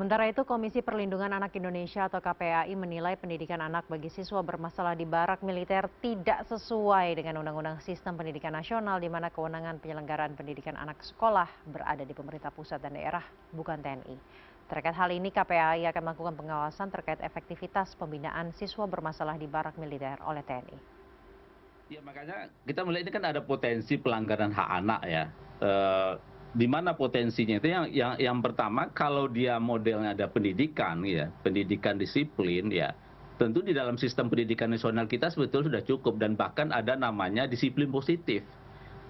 Sementara itu, Komisi Perlindungan Anak Indonesia atau KPAI menilai pendidikan anak bagi siswa bermasalah di barak militer tidak sesuai dengan Undang-Undang Sistem Pendidikan Nasional di mana kewenangan penyelenggaraan pendidikan anak sekolah berada di pemerintah pusat dan daerah, bukan TNI. Terkait hal ini, KPAI akan melakukan pengawasan terkait efektivitas pembinaan siswa bermasalah di barak militer oleh TNI. Ya makanya kita melihat ini kan ada potensi pelanggaran hak anak ya. Di mana potensinya itu yang pertama kalau dia modelnya ada pendidikan ya, pendidikan disiplin ya. Tentu di dalam sistem pendidikan nasional kita sebetulnya sudah cukup dan bahkan ada namanya disiplin positif.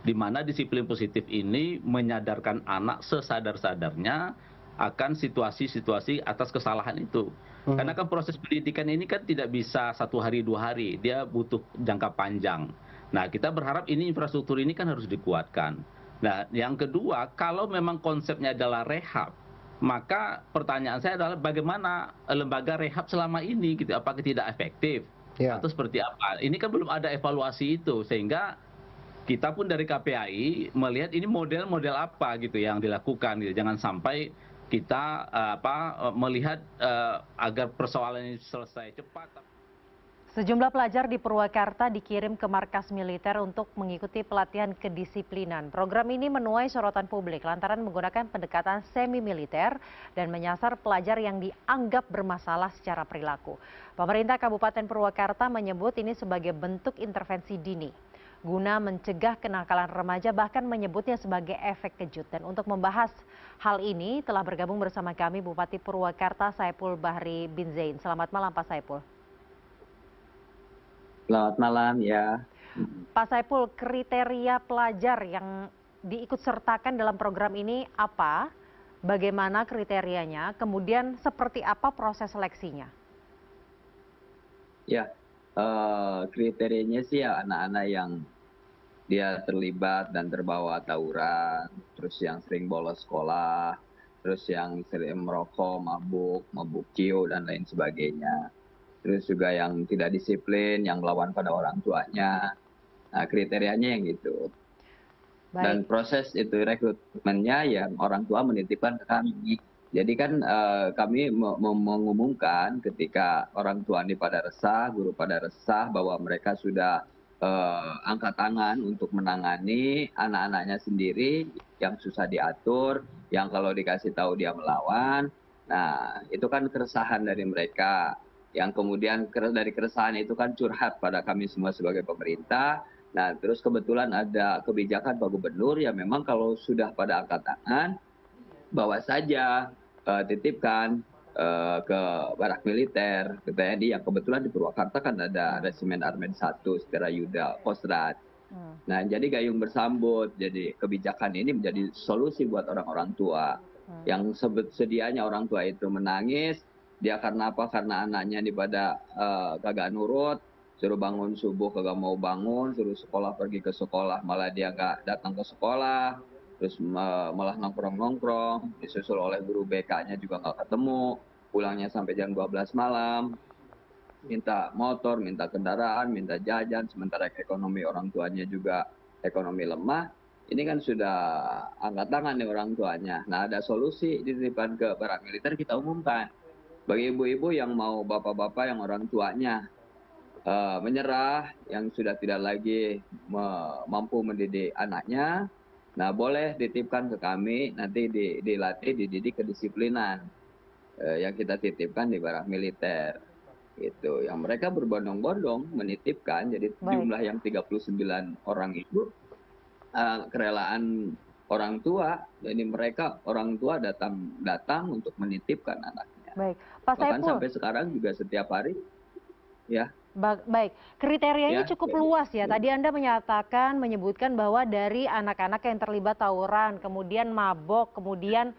Di mana disiplin positif ini menyadarkan anak sesadar-sadarnya akan situasi-situasi atas kesalahan itu. Karena kan proses pendidikan ini kan tidak bisa 1 hari 2 hari, dia butuh jangka panjang. Nah, kita berharap ini infrastruktur ini kan harus dikuatkan. Nah, yang kedua, kalau memang konsepnya adalah rehab, maka pertanyaan saya adalah bagaimana lembaga rehab selama ini gitu, apakah tidak efektif Ya, atau seperti apa? Ini kan belum ada evaluasi itu sehingga kita pun dari KPAI melihat ini model-model apa gitu yang dilakukan gitu. Jangan sampai kita melihat agar persoalan ini selesai cepat. Sejumlah pelajar di Purwakarta dikirim ke markas militer untuk mengikuti pelatihan kedisiplinan. Program ini menuai sorotan publik lantaran menggunakan pendekatan semi-militer dan menyasar pelajar yang dianggap bermasalah secara perilaku. Pemerintah Kabupaten Purwakarta menyebut ini sebagai bentuk intervensi dini guna mencegah kenakalan remaja, bahkan menyebutnya sebagai efek kejut. Dan untuk membahas hal ini telah bergabung bersama kami Bupati Purwakarta Saipul Bahri bin Zain. Selamat malam Pak Saipul. Selamat malam ya. Pak Saipul, kriteria pelajar yang diikut sertakan dalam program ini apa? Bagaimana kriterianya? Kemudian seperti apa proses seleksinya? Ya, kriterianya sih ya anak-anak yang dia terlibat dan terbawa tawuran, terus yang sering bolos sekolah, terus yang sering merokok, mabuk, mabuk ciu dan lain sebagainya. Terus juga yang tidak disiplin, yang melawan pada orang tuanya. Nah, kriterianya yang gitu. Baik, Dan proses itu rekrutmennya yang orang tua menitipkan ke kami. Jadi kan kami mengumumkan ketika orang tua ini pada resah, guru pada resah bahwa mereka sudah angkat tangan untuk menangani anak-anaknya sendiri yang susah diatur, yang kalau dikasih tahu dia melawan. Nah, itu kan keresahan dari mereka. Yang kemudian dari keresahan itu kan curhat pada kami semua sebagai pemerintah. Nah, terus kebetulan ada kebijakan Pak Gubernur ya memang kalau sudah pada angkat tangan, bawa saja, titipkan ke barak militer, ke TNI yang kebetulan di Purwakarta kan ada Resimen Armet 1 Yuda Kostrad. hmm, Nah, jadi gayung bersambut, jadi kebijakan ini menjadi solusi buat orang-orang tua. hmm. Yang sedianya orang tua itu menangis, dia karena apa? Karena anaknya ini pada kagak nurut, suruh bangun subuh kagak mau bangun, suruh sekolah pergi ke sekolah malah dia nggak datang ke sekolah, terus malah nongkrong-nongkrong, disusul oleh guru BK-nya juga nggak ketemu, pulangnya sampai jam 12 malam, minta motor, minta kendaraan, minta jajan, sementara ekonomi orang tuanya juga ekonomi lemah. Ini kan sudah angkat tangan nih orang tuanya. Nah, ada solusi dititipkan ke barak militer kita umumkan. Bagi ibu-ibu yang mau bapak-bapak yang orang tuanya menyerah, yang sudah tidak lagi mampu mendidik anaknya, nah boleh dititipkan ke kami, nanti dilatih, dididik kedisiplinan yang kita titipkan di barak militer. Itu yang mereka berbondong-bondong menitipkan, jadi Baik. jumlah yang 39 orang itu kerelaan orang tua, jadi mereka orang tua datang untuk menitipkan anaknya. Baik, Pak Bahkan Saipul. sampai sekarang juga setiap hari ya. Baik, kriterianya Ya, cukup luas ya. Tadi Anda menyatakan, menyebutkan bahwa dari anak-anak yang terlibat tawuran, kemudian mabok, kemudian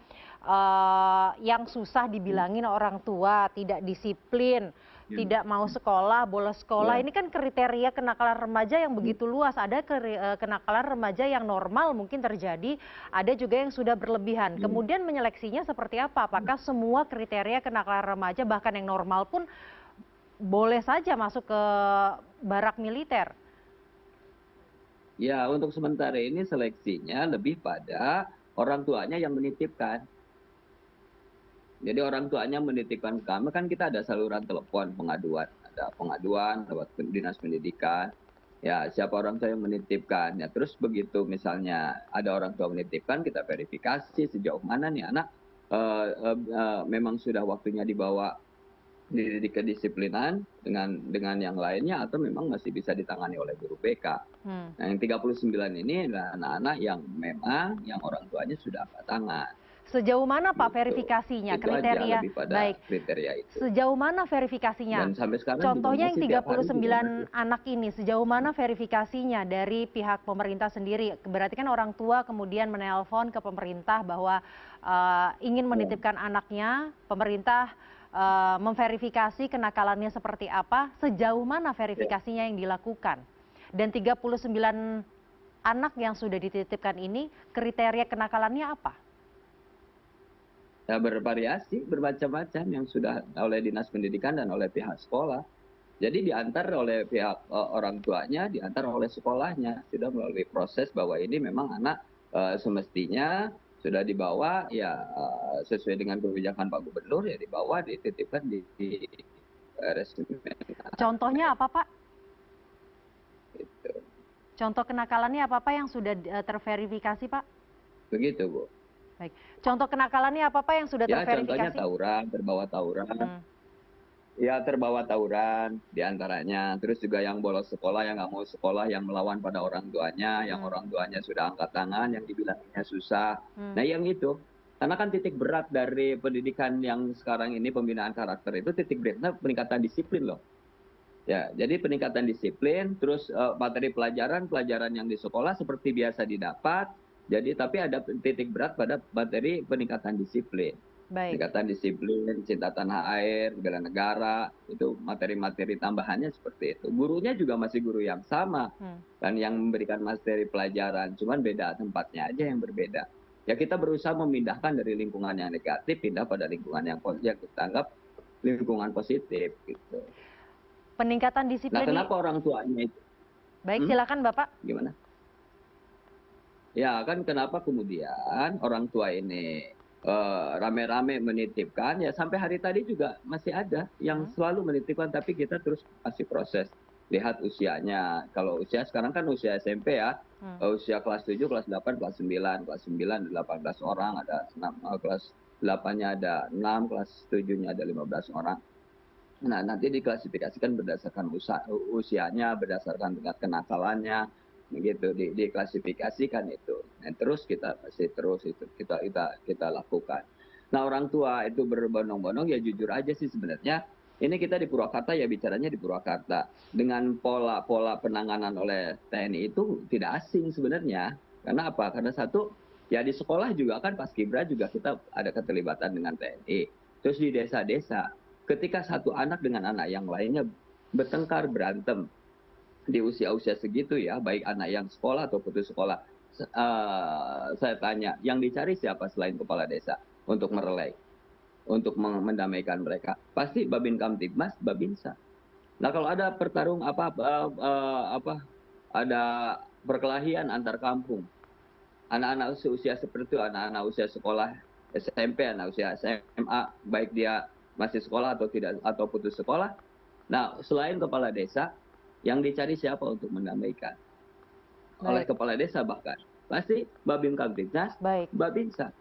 yang susah dibilangin orang tua, tidak disiplin, tidak mau sekolah, bolos sekolah. ya, Ini kan kriteria kenakalan remaja yang begitu luas. Ada kenakalan remaja yang normal mungkin terjadi, ada juga yang sudah berlebihan. Kemudian menyeleksinya seperti apa? Apakah semua kriteria kenakalan remaja, bahkan yang normal pun boleh saja masuk ke barak militer? ya, untuk sementara ini seleksinya lebih pada orang tuanya yang menitipkan. Jadi orang tuanya menitipkan ke kami, kan kita ada saluran telepon pengaduan, ada pengaduan lewat dinas pendidikan. Ya, siapa orang tua yang menitipkan. Ya, terus begitu misalnya ada orang tua menitipkan, kita verifikasi sejauh mana nih anak memang sudah waktunya dibawa dididik kedisiplinan dengan yang lainnya atau memang masih bisa ditangani oleh guru BK. Nah, yang 39 ini adalah anak-anak yang memang yang orang tuanya sudah angkat tangan. Sejauh mana Pak Gitu. verifikasinya, Itu aja kriteria? lebih pada Baik, kriteria itu. sejauh mana verifikasinya? Dan sampai sekarang juga Contohnya yang masih tiap hari juga 39 masih. anak ini, sejauh mana verifikasinya dari pihak pemerintah sendiri? Berarti kan orang tua kemudian menelpon ke pemerintah bahwa ingin menitipkan anaknya, pemerintah memverifikasi kenakalannya seperti apa, sejauh mana verifikasinya yang dilakukan? Dan 39 anak yang sudah dititipkan ini, kriteria kenakalannya apa? Ya, bervariasi, bermacam-macam yang sudah oleh dinas pendidikan dan oleh pihak sekolah. Jadi diantar oleh pihak orang tuanya, diantar oleh sekolahnya, sudah melalui proses bahwa ini memang anak semestinya sudah dibawa ya sesuai dengan kebijakan Pak Gubernur, ya dibawa dititipkan di resimen. Contohnya apa Pak? Gitu. Contoh kenakalannya apa Pak yang sudah terverifikasi Pak? Begitu Bu. Baik. Contoh kenakalannya apa Pak yang sudah Ya contohnya terverifikasi? tawuran, terbawa tawuran. Ya terbawa tawuran diantaranya. Terus juga yang bolos sekolah, yang nggak mau sekolah, yang melawan pada orang tuanya, yang orang tuanya sudah angkat tangan, yang dibilangnya susah. Nah yang itu, karena kan titik berat dari pendidikan yang sekarang ini pembinaan karakter itu titik beratnya peningkatan disiplin loh. Ya, jadi peningkatan disiplin, terus materi pelajaran yang di sekolah seperti biasa didapat. Jadi tapi ada titik berat pada materi peningkatan disiplin. Baik. Peningkatan disiplin, cinta tanah air, bela negara, itu materi-materi tambahannya seperti itu. Gurunya juga masih guru yang sama, kan yang memberikan materi pelajaran, cuman beda tempatnya aja yang berbeda. Ya kita berusaha memindahkan dari lingkungan yang negatif, pindah pada lingkungan yang kita anggap lingkungan positif gitu. Peningkatan disiplin. Nah, kenapa orang tuanya itu? Baik, silakan Bapak. Gimana? Ya, kan kenapa kemudian orang tua ini rame-rame menitipkan, ya sampai hari tadi juga masih ada yang selalu menitipkan, tapi kita terus masih proses. Lihat usianya, kalau usia sekarang kan usia SMP ya, usia kelas 7, kelas 8, kelas 9, kelas 9 18 orang, ada 6, kelas 8-nya ada 6, kelas 7-nya ada 15 orang. Nah, nanti diklasifikasikan berdasarkan usianya, berdasarkan tingkat kenakalannya, begitu diklasifikasikan itu. Nah, terus kita masih terus itu kita lakukan. Nah, orang tua itu berbondong-bondong, ya jujur aja sih sebenarnya ini kita di Purwakarta, ya bicaranya di Purwakarta. Dengan pola penanganan oleh TNI itu tidak asing sebenarnya. Karena apa? Karena satu, ya di sekolah juga kan Paskibra juga kita ada keterlibatan dengan TNI. Terus di desa-desa, ketika satu anak dengan anak yang lainnya bertengkar, berantem di usia-usia segitu ya, baik anak yang sekolah atau putus sekolah, saya tanya, yang dicari siapa selain kepala desa untuk merelai, untuk mendamaikan mereka? Pasti Babin Kamtibmas, Babinsa. Nah, kalau ada pertarung ada perkelahian antar kampung, anak-anak usia seperti itu, anak-anak usia sekolah SMP, anak usia SMA, baik dia masih sekolah atau tidak atau putus sekolah. Nah, selain kepala desa, yang dicari siapa untuk mendamaikan? Oleh kepala desa bahkan. Pasti Babin Kamtibnas, Babinsa.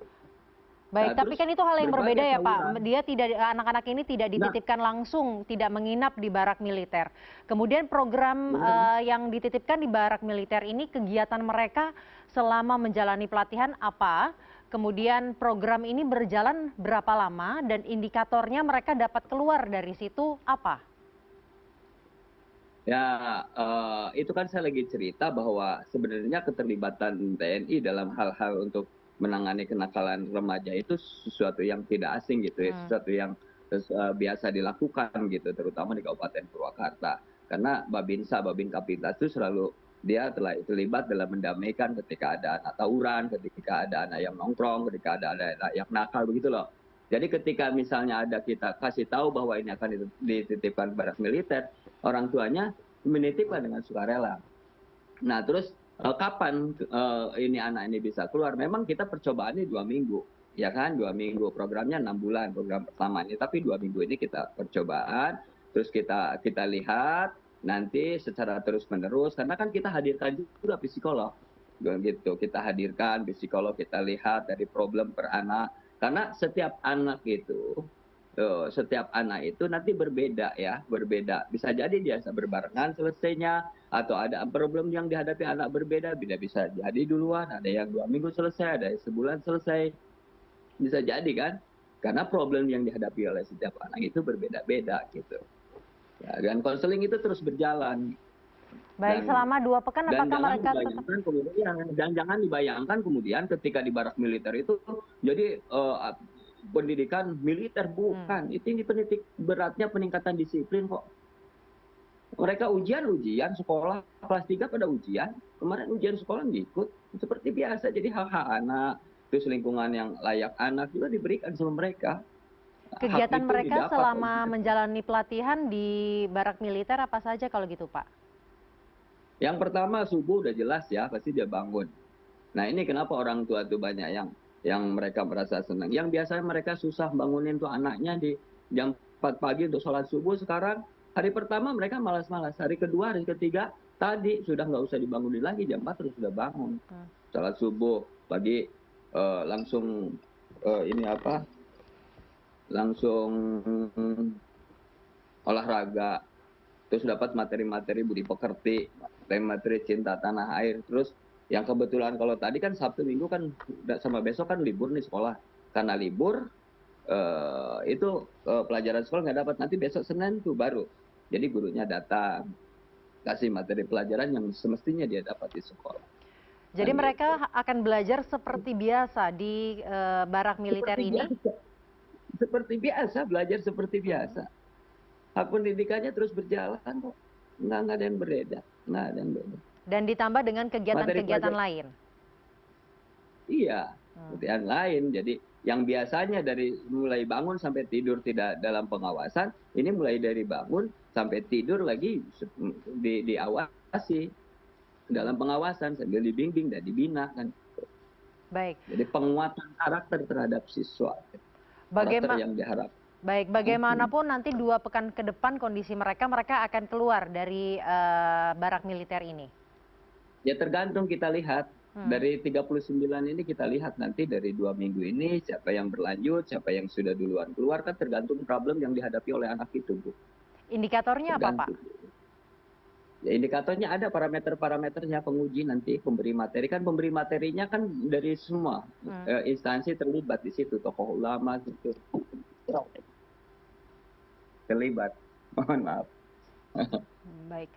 Baik, Nah, tapi kan itu hal yang berbeda ya Pak. tawuran. Dia tidak, anak-anak ini tidak dititipkan langsung, tidak menginap di barak militer. Kemudian program yang dititipkan di barak militer ini, kegiatan mereka selama menjalani pelatihan apa? Kemudian program ini berjalan berapa lama dan indikatornya mereka dapat keluar dari situ apa? Ya, itu kan saya lagi cerita bahwa sebenarnya keterlibatan TNI dalam hal-hal untuk menangani kenakalan remaja itu sesuatu yang tidak asing gitu ya, sesuatu yang biasa dilakukan gitu, terutama di Kabupaten Purwakarta. Karena Babinsa, Babin Kapitlas itu selalu dia telah terlibat dalam mendamaikan ketika ada anak tawuran, ketika ada anak yang nongkrong, ketika ada anak yang nakal begitu loh. Jadi ketika misalnya ada kita kasih tahu bahwa ini akan dititipkan barak militer, orang tuanya menitipkan dengan sukarela. Nah, terus kapan ini anak ini bisa keluar? Memang kita percobaannya 2 minggu. ya kan 2 minggu, programnya 6 bulan program pertama ini, tapi 2 minggu ini kita percobaan, terus kita lihat nanti secara terus menerus, karena kan kita hadirkan juga psikolog gitu, kita hadirkan psikolog, kita lihat dari problem per anak, karena setiap anak itu nanti berbeda ya, berbeda. Bisa jadi dia berbarengan selesainya, atau ada problem yang dihadapi anak berbeda, bisa jadi duluan, ada yang 2 minggu selesai, ada yang sebulan selesai, bisa jadi kan? Karena problem yang dihadapi oleh setiap anak itu berbeda-beda gitu. Ya, dan konseling itu terus berjalan. Baik, Dan selama 2 pekan dan apakah mereka tetap jangan dibayangkan kemudian ketika di barak militer itu jadi pendidikan militer, bukan. Itu ini penitik beratnya peningkatan disiplin kok. Mereka ujian sekolah kelas 3 pada ujian, kemarin ujian sekolah ngikut seperti biasa. Jadi hak-hak anak, terus lingkungan yang layak anak juga diberikan sama mereka. Hak kegiatan itu mereka didapat. selama menjalani pelatihan di barak militer apa saja kalau gitu, Pak? Yang pertama subuh udah jelas ya, pasti dia bangun. Nah ini kenapa orang tua tuh banyak yang mereka merasa senang. Yang biasanya mereka susah bangunin tuh anaknya di jam 4 pagi untuk sholat subuh, sekarang hari pertama mereka malas-malas. Hari kedua, hari ketiga tadi sudah nggak usah dibangunin lagi, jam 4 terus sudah bangun. Sholat subuh, pagi langsung langsung olahraga. Terus dapat materi-materi budi pekerti, materi cinta tanah air. Terus yang kebetulan kalau tadi kan Sabtu Minggu kan sama besok kan libur nih sekolah. Karena libur pelajaran sekolah nggak dapat, nanti besok Senin tuh baru. Jadi gurunya datang kasih materi pelajaran yang semestinya dia dapat di sekolah. Jadi mereka akan belajar seperti biasa di barak militer ini? Seperti biasa, belajar seperti biasa. Hak pendidikannya terus berjalan kok. Nggak ada yang berbeda. Nggak ada yang beda. Dan ditambah dengan kegiatan-kegiatan lain? Iya, kegiatan lain. Jadi yang biasanya dari mulai bangun sampai tidur tidak dalam pengawasan, ini mulai dari bangun sampai tidur lagi diawasi dalam pengawasan sambil dibimbing dan dibina kan. Baik. Jadi penguatan karakter terhadap siswa. Karakter yang diharapkan. Baik, bagaimanapun nanti 2 pekan ke depan kondisi mereka akan keluar dari barak militer ini? Ya tergantung, kita lihat. Dari 39 ini kita lihat nanti dari 2 minggu ini siapa yang berlanjut, siapa yang sudah duluan keluar, kan tergantung problem yang dihadapi oleh anak itu, Bu. Indikatornya apa, Pak? Ya, indikatornya ada parameter-parameternya, penguji nanti, pemberi materi. Kan pemberi materinya kan dari semua instansi terlibat di situ, tokoh ulama gitu. Terlibat, mohon maaf. Baik,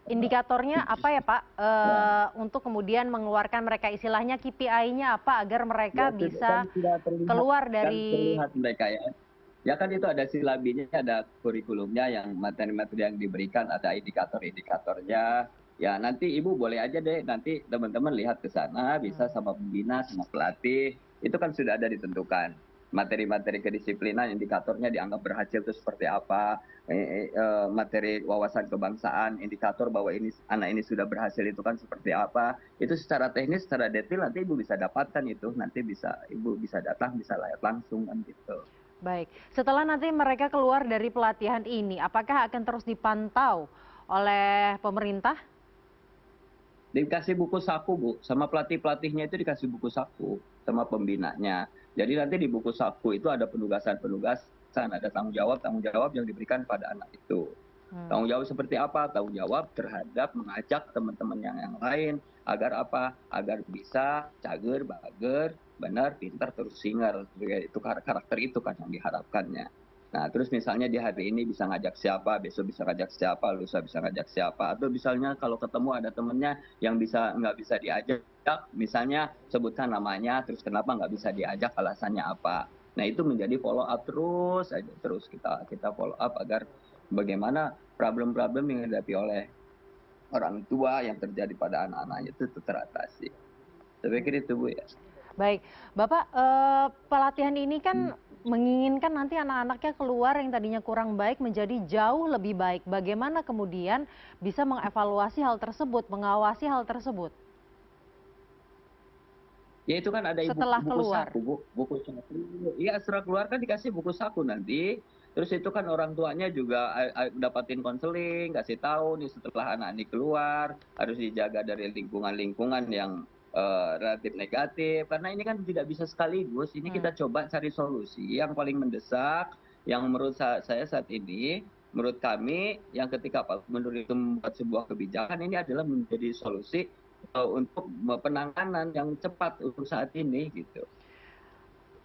indikatornya apa ya Pak, untuk kemudian mengeluarkan mereka, istilahnya KPI-nya apa agar mereka bisa keluar dari... Terlihat mereka ya. Ya kan itu ada silabinya, ada kurikulumnya, yang materi-materi yang diberikan, ada indikator-indikatornya. Ya nanti Ibu boleh aja deh, nanti teman-teman lihat ke sana, bisa sama pembina, sama pelatih, itu kan sudah ada ditentukan. Materi-materi kedisiplinan, indikatornya dianggap berhasil itu seperti apa, materi wawasan kebangsaan, indikator bahwa anak ini sudah berhasil itu kan seperti apa, itu secara teknis, secara detail nanti Ibu bisa dapatkan itu, nanti Ibu bisa datang, bisa lihat langsung kan gitu. Baik, setelah nanti mereka keluar dari pelatihan ini, apakah akan terus dipantau oleh pemerintah? Dikasih buku saku, Bu, sama pelatih-pelatihnya itu dikasih buku saku sama pembinanya. Jadi nanti di buku saku itu ada penugasan-penugasan, ada tanggung jawab yang diberikan pada anak itu. Tanggung jawab seperti apa? Tanggung jawab terhadap mengajak teman-teman yang lain agar apa? Agar bisa cager, bager, benar, pintar, terus singer. Itu karakter itu kan yang diharapkannya. Nah, terus misalnya di hari ini bisa ngajak siapa, besok bisa ngajak siapa, lusa bisa ngajak siapa. Atau misalnya kalau ketemu ada temennya yang nggak bisa diajak, misalnya sebutkan namanya, terus kenapa nggak bisa diajak, alasannya apa. Nah, itu menjadi follow up terus aja. Terus kita follow up agar bagaimana problem-problem yang dihadapi oleh orang tua yang terjadi pada anak-anaknya itu teratasi. Saya pikir itu, Bu ya. Baik, Bapak, pelatihan ini kan menginginkan nanti anak-anaknya keluar yang tadinya kurang baik menjadi jauh lebih baik. Bagaimana kemudian bisa mengevaluasi hal tersebut, mengawasi hal tersebut? Ya itu kan ada setelah buku keluar? saku, buku saku. Iya setelah keluar kan dikasih buku saku nanti. Terus itu kan orang tuanya juga dapatin konseling, kasih tahu nih setelah anak ini keluar harus dijaga dari lingkungan-lingkungan yang relatif negatif. Karena ini kan tidak bisa sekaligus. Ini Hmm. kita coba cari solusi yang paling mendesak, yang menurut saya saat ini, menurut kami, yang ketika Pak Gubernur itu membuat sebuah kebijakan ini adalah menjadi solusi untuk penanganan yang cepat untuk saat ini gitu.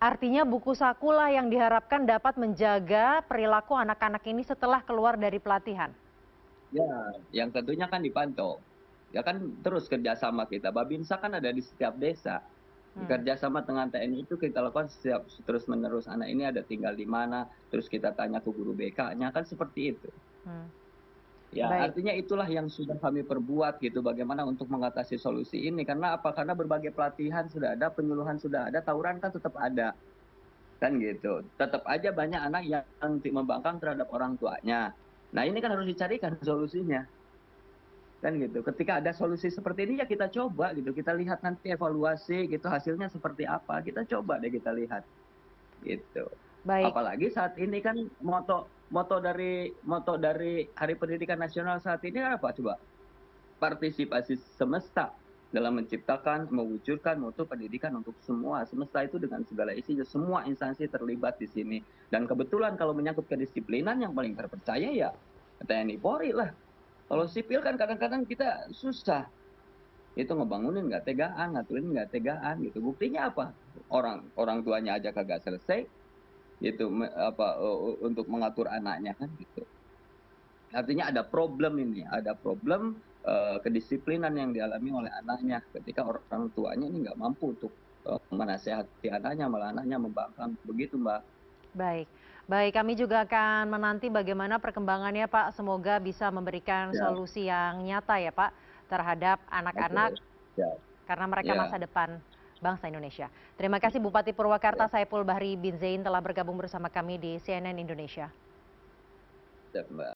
Artinya buku sakulah yang diharapkan dapat menjaga perilaku anak-anak ini setelah keluar dari pelatihan. Ya, yang tentunya kan dipantau. Ya kan terus kerjasama kita. Babinsa kan ada di setiap desa. Hmm. Kerjasama dengan TNI itu kita lakukan setiap terus menerus. Anak ini ada tinggal di mana, terus kita tanya ke guru BK-nya kan seperti itu. Hmm. Ya, Baik. artinya itulah yang sudah kami perbuat gitu. Bagaimana untuk mengatasi solusi ini? Karena apa? Karena berbagai pelatihan sudah ada, penyuluhan sudah ada, tawuran kan tetap ada. Kan gitu. Tetap aja banyak anak yang membangkang terhadap orang tuanya. Nah, ini kan harus dicarikan solusinya. Kan gitu. Ketika ada solusi seperti ini ya kita coba gitu. Kita lihat nanti evaluasi gitu hasilnya seperti apa. Kita coba deh kita lihat gitu. Baik. Apalagi saat ini kan moto moto dari Hari Pendidikan Nasional saat ini kan apa coba? Partisipasi semesta dalam menciptakan, mewujudkan mutu pendidikan untuk semua. Semesta itu dengan segala isinya, semua instansi terlibat di sini. Dan kebetulan kalau menyangkut kedisiplinan yang paling terpercaya ya TNI Polri lah. Kalau sipil kan kadang-kadang kita susah. Itu ngebangunin nggak tegaan, ngaturin nggak tegaan gitu. Buktinya apa? Orang orang tuanya aja kagak selesai gitu untuk mengatur anaknya kan gitu. Artinya ada problem ini, ada problem kedisiplinan yang dialami oleh anaknya ketika orang tuanya ini nggak mampu untuk menasehati anaknya, malah anaknya membangkang. Begitu, Mbak. Baik. Baik, kami juga akan menanti bagaimana perkembangannya, Pak. Semoga bisa memberikan Ya, solusi yang nyata ya, Pak, terhadap anak-anak oke. Ya, karena mereka ya, masa depan bangsa Indonesia. Terima kasih Bupati Purwakarta ya, Saipul Bahri bin Zain telah bergabung bersama kami di CNN Indonesia. ya, Mbak.